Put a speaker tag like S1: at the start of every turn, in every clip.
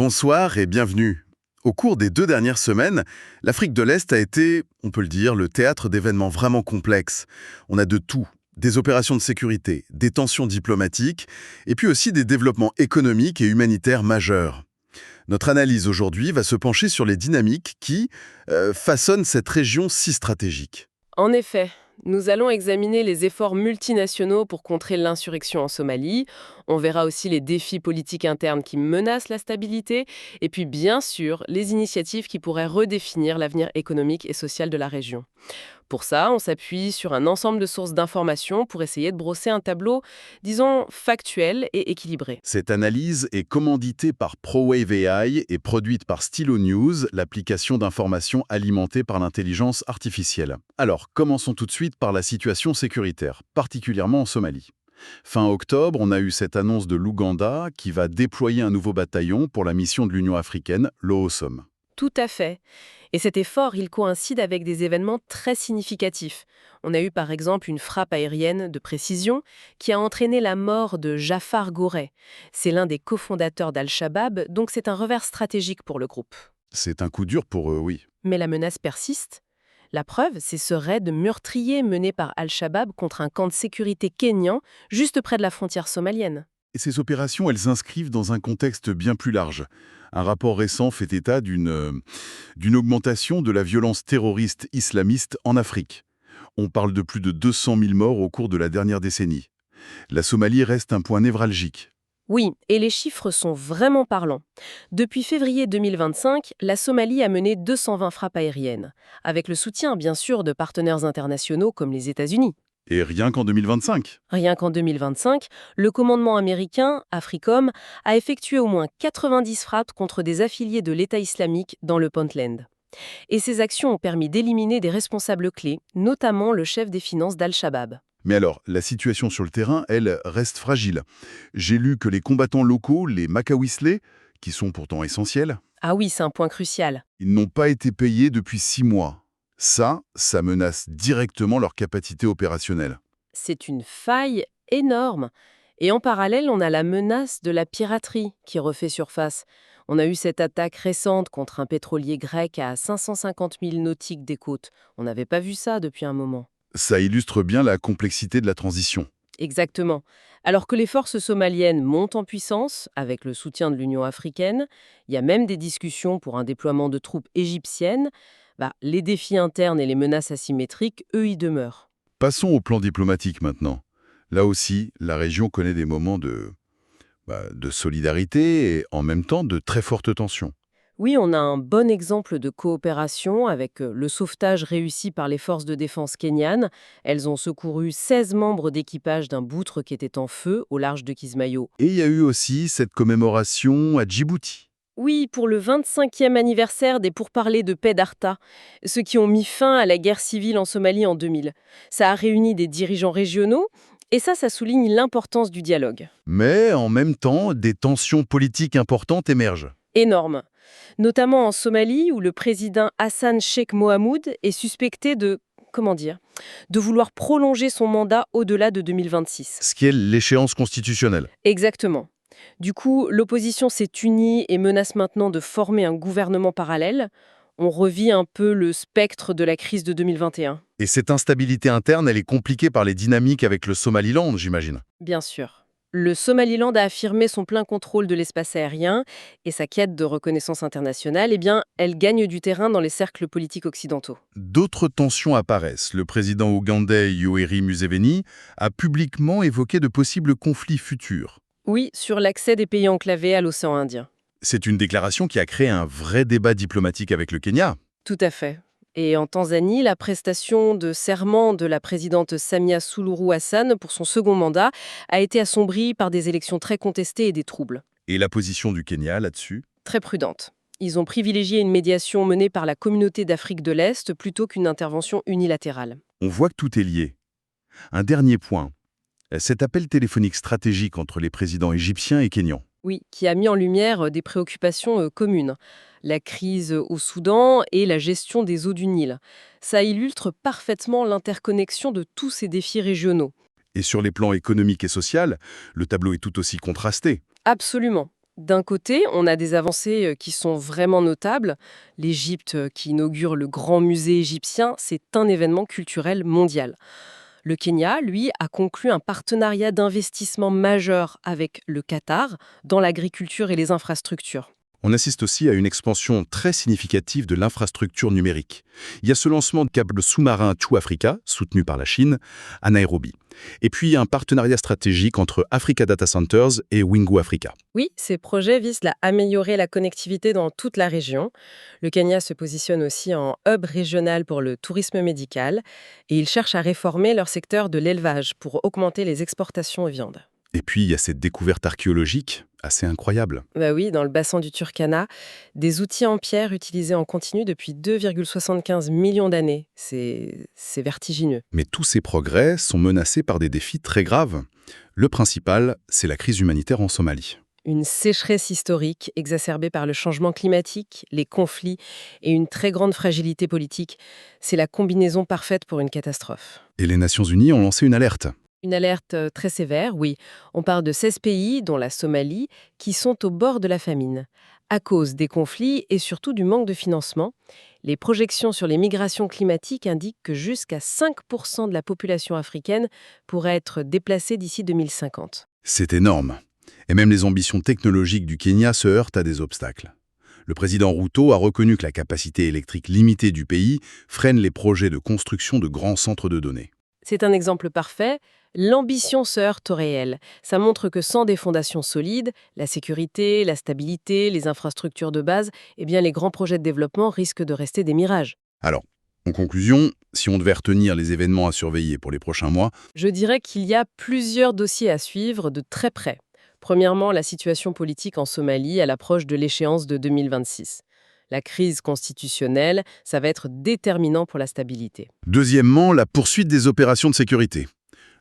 S1: Bonsoir et bienvenue. Au cours des 2 dernières semaines, l'Afrique de l'Est a été, on peut le dire, le théâtre d'événements vraiment complexes. On a de tout, des opérations de sécurité, des tensions diplomatiques, et puis aussi des développements économiques et humanitaires majeurs. Notre analyse aujourd'hui va se pencher sur les dynamiques qui façonnent cette région si stratégique.
S2: En effet, nous allons examiner les efforts multinationaux pour contrer l'insurrection en Somalie. On verra aussi les défis politiques internes qui menacent la stabilité. Et puis, bien sûr, les initiatives qui pourraient redéfinir l'avenir économique et social de la région. Pour ça, on s'appuie sur un ensemble de sources d'informations pour essayer de brosser un tableau, disons, factuel et équilibré.
S1: Cette analyse est commanditée par ProWave AI et produite par Stylo News, l'application d'information alimentée par l'intelligence artificielle. Alors, commençons tout de suite par la situation sécuritaire, particulièrement en Somalie. Fin octobre, on a eu cette annonce de l'Ouganda qui va déployer un nouveau bataillon pour la mission de l'Union africaine, l'OOSOM.
S2: Tout à fait. Et cet effort, il coïncide avec des événements très significatifs. On a eu par exemple une frappe aérienne de précision qui a entraîné la mort de Jafar Gorey. C'est l'un des cofondateurs d'Al-Shabaab, donc c'est un revers stratégique pour le groupe.
S1: C'est un coup dur pour eux, oui.
S2: Mais la menace persiste. La preuve, c'est ce raid meurtrier mené par Al-Shabaab contre un camp de sécurité kényan juste près de la frontière somalienne.
S1: Et ces opérations, elles s'inscrivent dans un contexte bien plus large. Un rapport récent fait état d'une augmentation de la violence terroriste islamiste en Afrique. On parle de plus de 200 000 morts au cours de la dernière décennie. La Somalie reste un point névralgique.
S2: Oui, et les chiffres sont vraiment parlants. Depuis février 2025, la Somalie a mené 220 frappes aériennes, avec le soutien bien sûr de partenaires internationaux comme les États-Unis.
S1: Et rien qu'en 2025.
S2: Rien qu'en 2025, le commandement américain, AFRICOM, a effectué au moins 90 frappes contre des affiliés de l'État islamique dans le Puntland. Et ces actions ont permis d'éliminer des responsables clés, notamment le chef des finances d'Al-Shabaab.
S1: Mais alors, la situation sur le terrain, elle, reste fragile. J'ai lu que les combattants locaux, les Makawisley, qui sont pourtant essentiels,
S2: Ah oui, c'est un point crucial.
S1: ils n'ont pas été payés depuis 6 mois. Ça menace directement leur capacité opérationnelle.
S2: C'est une faille énorme. Et en parallèle, on a la menace de la piraterie qui refait surface. On a eu cette attaque récente contre un pétrolier grec à 550 000 nautiques des côtes. On n'avait pas vu ça depuis un moment.
S1: Ça illustre bien la complexité de la transition.
S2: Exactement. Alors que les forces somaliennes montent en puissance, avec le soutien de l'Union africaine, il y a même des discussions pour un déploiement de troupes égyptiennes, les défis internes et les menaces asymétriques, eux, y demeurent.
S1: Passons au plan diplomatique maintenant. Là aussi, la région connaît des moments de solidarité et en même temps de très fortes tensions.
S2: Oui, on a un bon exemple de coopération avec le sauvetage réussi par les forces de défense kenyanes. Elles ont secouru 16 membres d'équipage d'un boutre qui était en feu au large de Kismayo.
S1: Et il y a eu aussi cette commémoration à Djibouti.
S2: Oui, pour le 25e anniversaire des pourparlers de paix d'Arta, ceux qui ont mis fin à la guerre civile en Somalie en 2000. Ça a réuni des dirigeants régionaux et ça souligne l'importance du dialogue.
S1: Mais en même temps, des tensions politiques importantes émergent.
S2: Énorme. Notamment en Somalie où le président Hassan Sheikh Mohamoud est suspecté de vouloir prolonger son mandat au-delà de 2026.
S1: Ce qui est l'échéance constitutionnelle.
S2: Exactement. Du coup, l'opposition s'est unie et menace maintenant de former un gouvernement parallèle. On revit un peu le spectre de la crise de 2021.
S1: Et cette instabilité interne, elle est compliquée par les dynamiques avec le Somaliland, j'imagine.
S2: Bien sûr. Le Somaliland a affirmé son plein contrôle de l'espace aérien et sa quête de reconnaissance internationale, elle gagne du terrain dans les cercles politiques occidentaux.
S1: D'autres tensions apparaissent. Le président ougandais Yoweri Museveni a publiquement évoqué de possibles conflits futurs.
S2: Oui, sur l'accès des pays enclavés à l'océan Indien.
S1: C'est une déclaration qui a créé un vrai débat diplomatique avec le Kenya.
S2: Tout à fait. Et en Tanzanie, la prestation de serment de la présidente Samia Suluhu Hassan pour son second mandat a été assombrie par des élections très contestées et des troubles.
S1: Et la position du Kenya là-dessus?
S2: Très prudente. Ils ont privilégié une médiation menée par la communauté d'Afrique de l'Est plutôt qu'une intervention unilatérale.
S1: On voit que tout est lié. Un dernier point. Cet appel téléphonique stratégique entre les présidents égyptiens et kenyans.
S2: Oui, qui a mis en lumière des préoccupations communes. La crise au Soudan et la gestion des eaux du Nil. Ça illustre parfaitement l'interconnexion de tous ces défis régionaux.
S1: Et sur les plans économiques et sociaux, le tableau est tout aussi contrasté.
S2: Absolument. D'un côté, on a des avancées qui sont vraiment notables. L'Égypte qui inaugure le grand musée égyptien, c'est un événement culturel mondial. Le Kenya, lui, a conclu un partenariat d'investissement majeur avec le Qatar dans l'agriculture et les infrastructures.
S1: On assiste aussi à une expansion très significative de l'infrastructure numérique. Il y a ce lancement de câbles sous-marins True Africa, soutenu par la Chine, à Nairobi. Et puis un partenariat stratégique entre Africa Data Centers et Wingo Africa.
S2: Oui, ces projets visent à améliorer la connectivité dans toute la région. Le Kenya se positionne aussi en hub régional pour le tourisme médical et ils cherchent à réformer leur secteur de l'élevage pour augmenter les exportations de viande.
S1: Et puis il y a cette découverte archéologique assez incroyable.
S2: Bah oui, dans le bassin du Turkana, des outils en pierre utilisés en continu depuis 2,75 millions d'années. C'est vertigineux.
S1: Mais tous ces progrès sont menacés par des défis très graves. Le principal, c'est la crise humanitaire en Somalie.
S2: Une sécheresse historique exacerbée par le changement climatique, les conflits et une très grande fragilité politique, c'est la combinaison parfaite pour une catastrophe.
S1: Et les Nations Unies ont lancé une alerte.
S2: Une alerte très sévère, oui. On parle de 16 pays, dont la Somalie, qui sont au bord de la famine. À cause des conflits et surtout du manque de financement, les projections sur les migrations climatiques indiquent que jusqu'à 5% de la population africaine pourrait être déplacée d'ici 2050.
S1: C'est énorme. Et même les ambitions technologiques du Kenya se heurtent à des obstacles. Le président Ruto a reconnu que la capacité électrique limitée du pays freine les projets de construction de grands centres de données.
S2: C'est un exemple parfait. L'ambition se heurte au réel. Ça montre que sans des fondations solides, la sécurité, la stabilité, les infrastructures de base, eh bien les grands projets de développement risquent de rester des mirages.
S1: Alors, en conclusion, si on devait retenir les événements à surveiller pour les prochains mois,
S2: Je dirais qu'il y a plusieurs dossiers à suivre de très près. Premièrement, la situation politique en Somalie à l'approche de l'échéance de 2026. La crise constitutionnelle, ça va être déterminant pour la stabilité.
S1: deuxièmement, la poursuite des opérations de sécurité.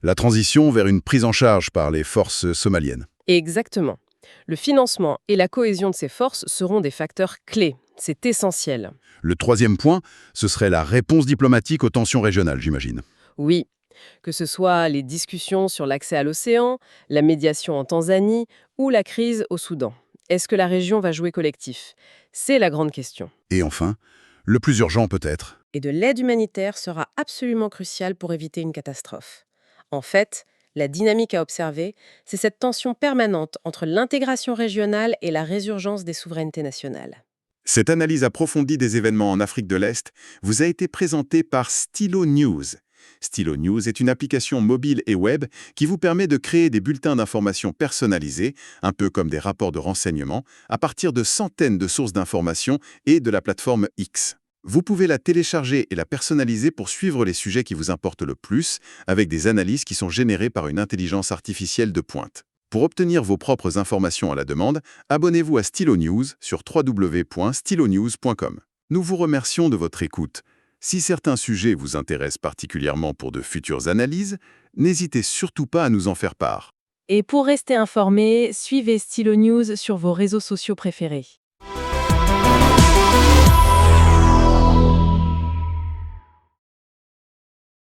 S1: La transition vers une prise en charge par les forces somaliennes.
S2: Exactement. Le financement et la cohésion de ces forces seront des facteurs clés. C'est essentiel.
S1: Le troisième point, ce serait la réponse diplomatique aux tensions régionales, j'imagine.
S2: Oui, que ce soit les discussions sur l'accès à l'océan, la médiation en Tanzanie ou la crise au Soudan. Est-ce que la région va jouer collectif? C'est la grande question.
S1: Et enfin, le plus urgent peut-être.
S2: Et de l'aide humanitaire sera absolument cruciale pour éviter une catastrophe. En fait, la dynamique à observer, c'est cette tension permanente entre l'intégration régionale et la résurgence des souverainetés nationales.
S3: Cette analyse approfondie des événements en Afrique de l'Est vous a été présentée par Stylo News. Stylo News est une application mobile et web qui vous permet de créer des bulletins d'information personnalisés, un peu comme des rapports de renseignement, à partir de centaines de sources d'informations et de la plateforme X. Vous pouvez la télécharger et la personnaliser pour suivre les sujets qui vous importent le plus, avec des analyses qui sont générées par une intelligence artificielle de pointe. Pour obtenir vos propres informations à la demande, abonnez-vous à Stylo News sur www.stylonews.com. Nous vous remercions de votre écoute. Si certains sujets vous intéressent particulièrement pour de futures analyses, n'hésitez surtout pas à nous en faire part.
S2: Et pour rester informé, suivez Stylo News sur vos réseaux sociaux préférés.